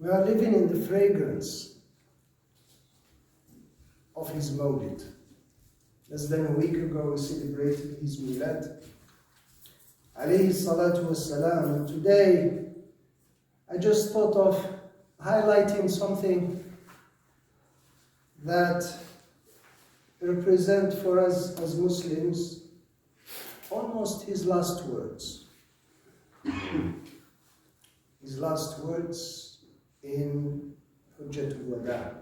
We are living in the fragrance of his Mawlid. Less than a week ago we celebrated his Milad, alayhi salatu wassalam, and today I just thought of highlighting something that represent for us as Muslims almost his last words. His last words in Hajjatul Wada.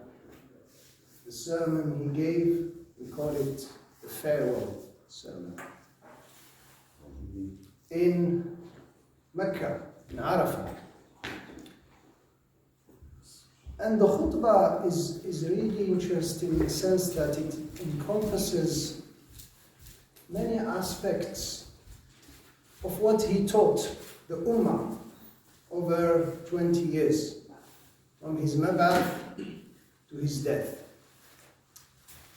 The sermon he gave, we call it the farewell sermon. In Mecca, in Arafah. And the khutbah is really interesting in the sense that it encompasses many aspects of what he taught the Ummah over 20 years, from his Mab'ath to his death.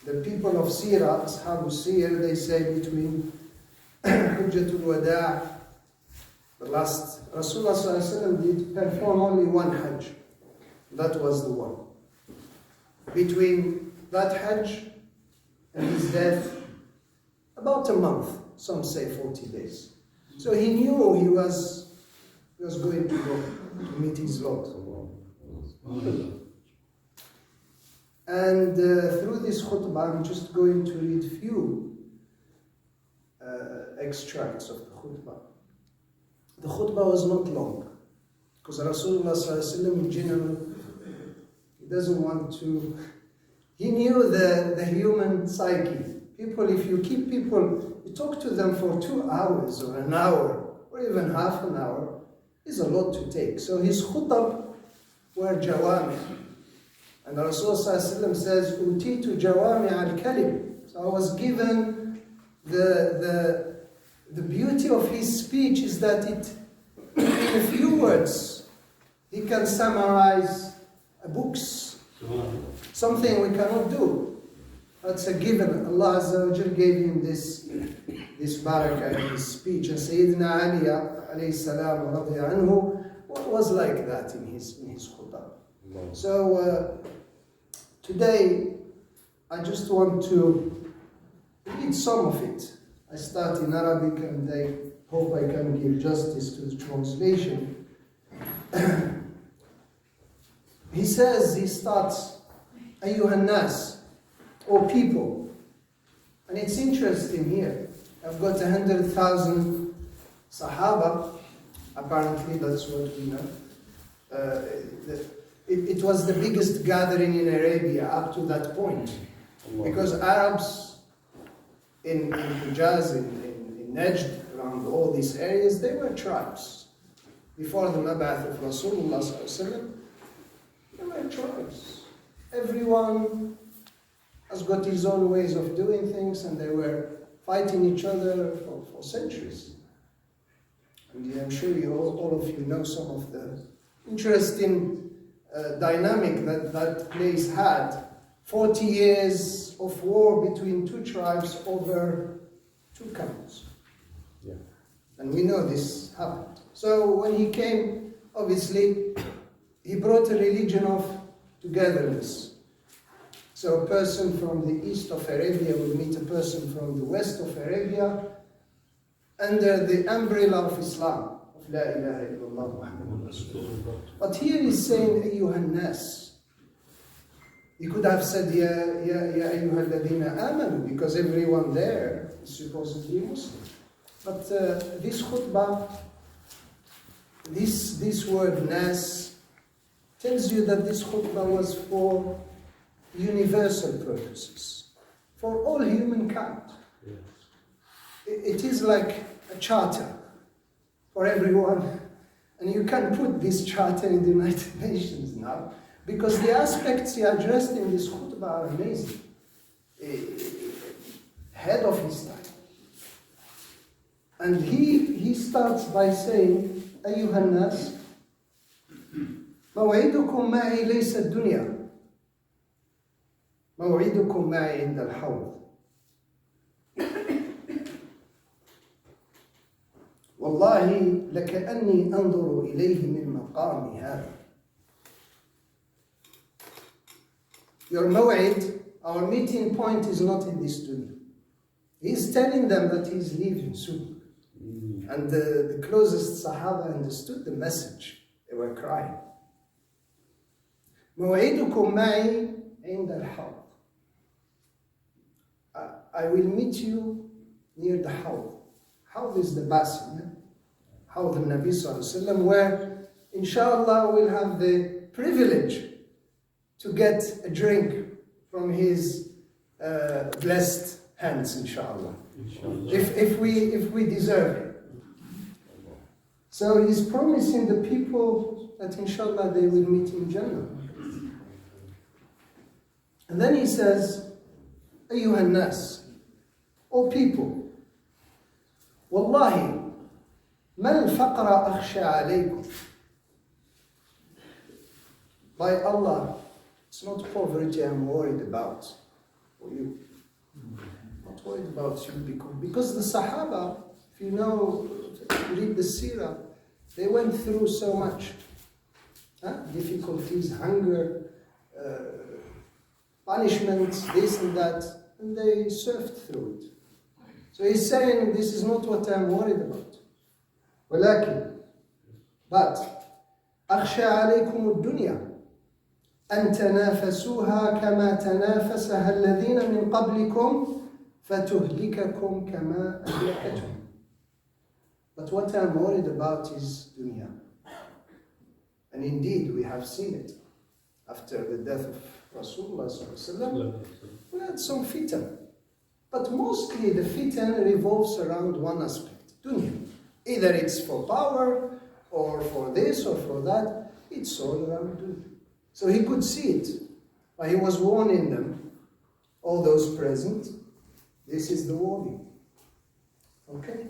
The people of Sirah, Ashabu Sir, they say between Hajjatul Wada', the last, Rasulullah ﷺ did perform only one Hajj. That was the one. Between that Hajj and his death, about a month, some say 40 days. So he knew he was going to go to meet his Lord. And through this khutbah, I'm just going to read few extracts of the khutbah. The khutbah was not long, because Rasulullah ﷺ in general, he doesn't want to, he knew the human psyche. People, if you keep people, you talk to them for 2 hours or an hour, or even half an hour, is a lot to take. So his khutab were jawami. And Rasulullah ﷺ says, Utitu jawami al-kalim. So I was given the beauty of his speech is that it, in a few words, he can summarize books. Something we cannot do. That's a given. Allah Azza wa Jal gave him this barakah in his speech. And Sayyidina Ali alayhi salam radiya anhu was like that in his khutbah. So today I just want to read some of it. I start in Arabic and I hope I can give justice to the translation. He starts, Ayyuhan nas, O people. And it's interesting here. I've got 100,000 Sahaba. Apparently that's what we know. It was the biggest gathering in Arabia up to that point. Because Arabs in Hijaz, in Najd, around all these areas, they were tribes. Before the Mab'ath of Rasulullah ﷺ, they were tribes. Everyone has got his own ways of doing things, and they were fighting each other for centuries. And I'm sure all of you know some of the interesting dynamic that place had. 40 years of war between two tribes over 2 camels. Yeah. And we know this happened. So when he came, obviously, he brought a religion of togetherness. So a person from the east of Arabia will meet a person from the west of Arabia under the umbrella of Islam, of La ilaha illallah Muhammadur Rasulullah. But here he's saying, Ayyuhan nas. He could have said, Ya ayyuha alladhina amanu, because everyone there is supposedly Muslim. But this khutbah, this word nas, tells you that this khutbah was for universal purposes, for all humankind. Yes. It is like a charter for everyone. And you can put this charter in the United Nations now, because the aspects he addressed in this khutbah are amazing. Head of his time. And he starts by saying, Ayyuhan nas, موعدكم معي ليس الدنيا موعدكم معي عند الحوض والله لكأني أنظر إليه من مقامي هذا. your maw'id, our meeting point is not in this dunya. He's telling them that he's leaving soon. And the closest Sahaba understood the message. They were crying. موعدكم معي عند الحوض. I will meet you near the Hawd. Hawd is the basin. Hawd al-Nabi sallallahu alayhi wa sallam, where inshallah we'll have the privilege to get a drink from his blessed hands, inshallah. If we deserve it. So he's promising the people that inshallah they will meet in Jannah. And then he says, أيها الناس, O people, والله ما الفقر أخشى عليكم. By Allah, it's not poverty I'm worried about for you. I'm not worried about you because the Sahaba, if you know, if you read the Seerah, they went through so much. Difficulties, hunger, punishments, this and that, and they surfed through it. So he's saying, this is not what I'm worried about. ولكن, but أخشى عليكم الدنيا أن تنافسوها كما تنافسها الذين من قبلكم فتهلككم كما أهلكتهم. But what I'm worried about is dunya. And indeed, we have seen it. After the death of Rasulullah sallallahu alaihi wasallam, we had some fitan. But mostly the fitan revolves around one aspect, dunya. Either it's for power, or for this, or for that. It's all around dunya. So he could see it. But he was warning them, all those present, this is the warning. Okay?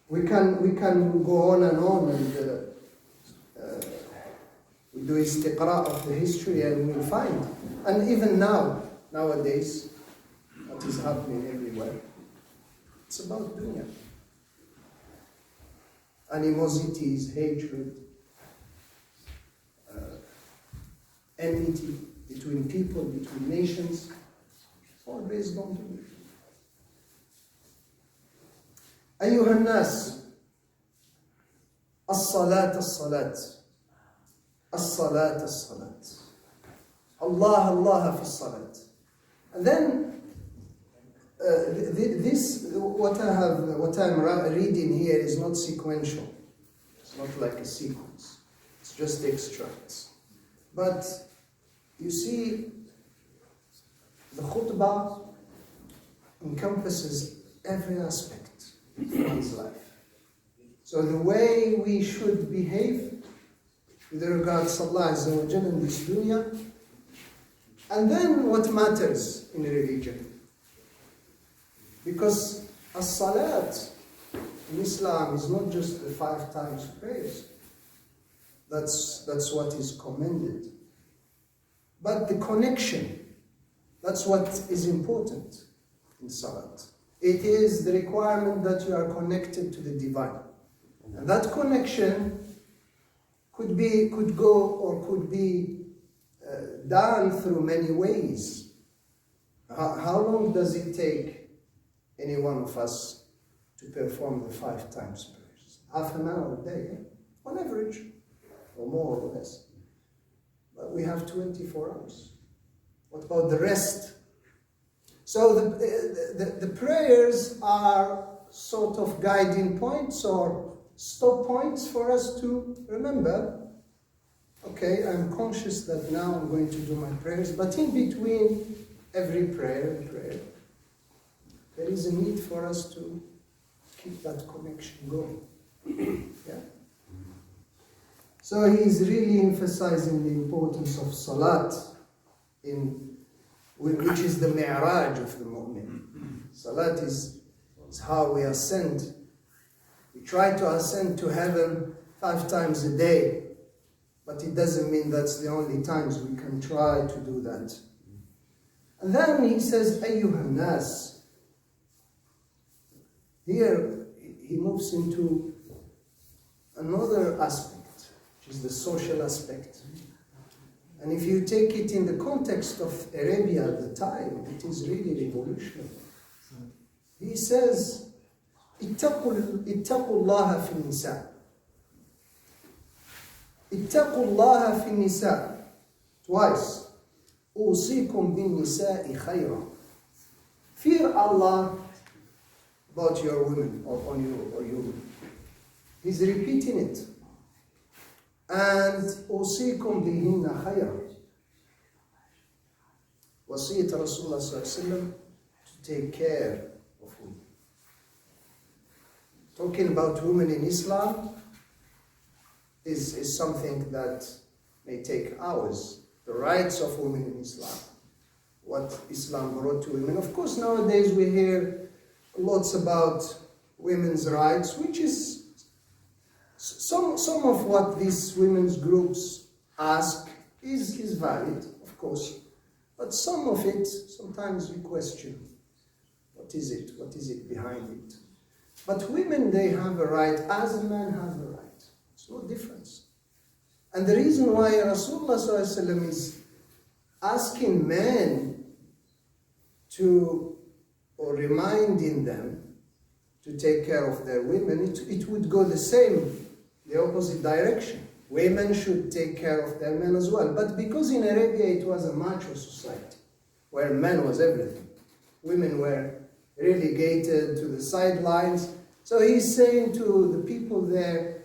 We can go on and we do istiqra of the history and we'll find. And even nowadays, what is happening everywhere, it's about dunya. Animosities, hatred, enmity between people, between nations, all based on dunya. أيها الناس الصلاة الصلاة الصلاة الصلاة الله الله في الصلاة. And then this what I'm reading here is not sequential. It's not like a sequence. It's just extracts. But you see, the khutbah encompasses every aspect of one's life. So the way we should behave with regards to Allah Azza wa Jalla in this dunya, and then what matters in religion. Because as-salat in Islam is not just the 5 times prayers. That's what is commended. But the connection, that's what is important in salat. It is the requirement that you are connected to the divine. And that connection could be done through many ways. How long does it take any one of us to perform the 5 times prayers? Half an hour a day, on average, or more or less. But we have 24 hours. What about the rest? So the prayers are sort of guiding points or stop points for us to remember, okay, I'm conscious that now I'm going to do my prayers, but in between every prayer and prayer, there is a need for us to keep that connection going. Yeah. So he is really emphasizing the importance of salat, which is the mi'raj of the mu'min. Salat is how we ascend. We try to ascend to heaven 5 times a day, but it doesn't mean that's the only times we can try to do that. And then he says, أيها الناس. Here he moves into another aspect, which is the social aspect. And if you take it in the context of Arabia at the time, it is really revolutionary. He says, اتقوا الله في النساء. اتقوا الله في النساء. Twice. أوصيكم بالنساء خيرا. Fear Allah about your women, or on you, or you. He's repeating it. And أوصيكم بهن خيرا. وصية Rasulullah sallallahu alaihi wasallam to take care of women. Talking about women in Islam is something that may take hours. The rights of women in Islam, what Islam brought to women. Of course, nowadays we hear lots about women's rights, which is some of what these women's groups ask is valid, of course. But some of it, sometimes we question, what is it? What is it behind it? But women, they have a right as a man has a right. It's no difference. And the reason why Rasulullah ﷺ is asking men to, or reminding them to take care of their women, it would go the same, the opposite direction. Women should take care of their men as well. But because in Arabia it was a macho society, where men was everything, women were relegated to the sidelines. So he's saying to the people there,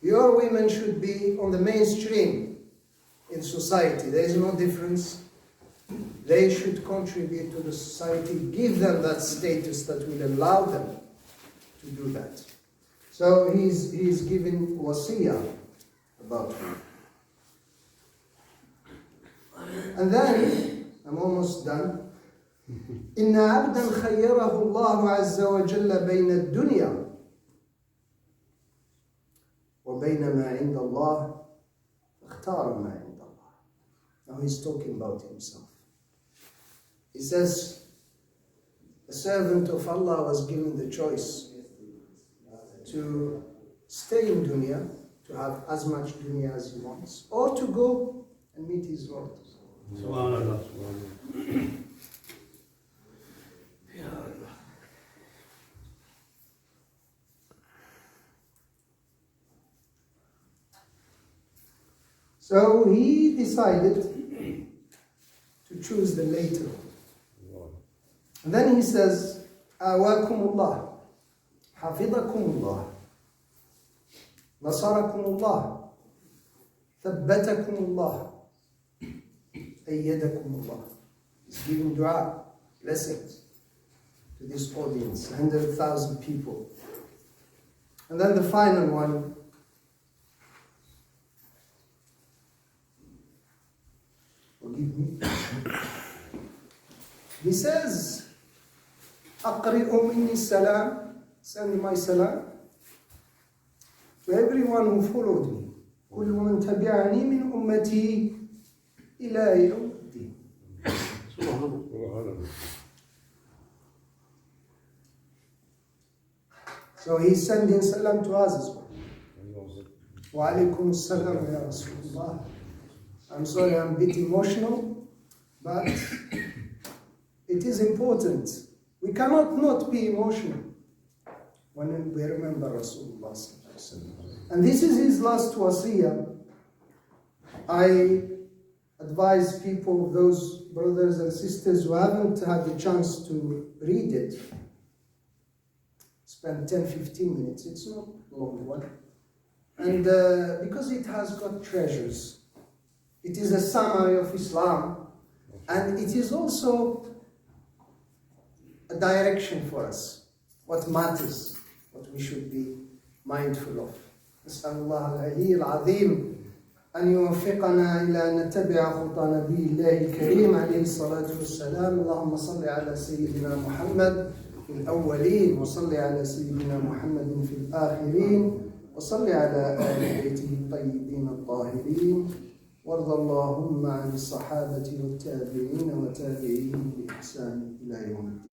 your women should be on the mainstream in society. There is no difference. They should contribute to the society, give them that status that will allow them to do that. So he's giving wasiyah about it. And then, I'm almost done. إن عبدا خيره الله عز وجل بين الدنيا وبين ما عند الله اختار ما عند الله. Now he's talking about himself. He says, a servant of Allah was given the choice to stay in dunya, to have as much dunya as he wants, or to go and meet his Lord. Subhanallah. So he decided to choose the later one. And then he says, Awakumullah, Hafidakumullah, Nasarakumullah, Thabbatakumullah, Ayyadakumullah. He's giving dua, blessings to this audience, 100,000 people. And then the final one, forgive me. He says, أقرئ مني السلام, send my salam to everyone who followed me. كل من تبعني من أمتي إلى يوم الدين. So he's sending salam to us as well. Wa alaikum salam ya Rasulullah. I'm sorry, I'm a bit emotional, but it is important. We cannot not be emotional when we remember Rasulullah. And this is his last wasiyah. I advise people, those brothers and sisters who haven't had the chance to read it, spend 10-15 minutes. It's not a long one. And because it has got treasures. It is a summary of Islam, and it is also a direction for us, what matters, what we should be mindful of. نسأل الله العلي العظيم أن يوفقنا إلى أن نتبع خطى نبي الله الكريم عليه الصلاة والسلام. اللهم صل على سيدنا محمد في الأولين، وصل على سيدنا محمد في الآخرين، وصل على آل بيته الطيبين الطاهرين، وارض اللهم عن الصحابة والتابعين وتابعيهم بإحسان إلى يوم الدين.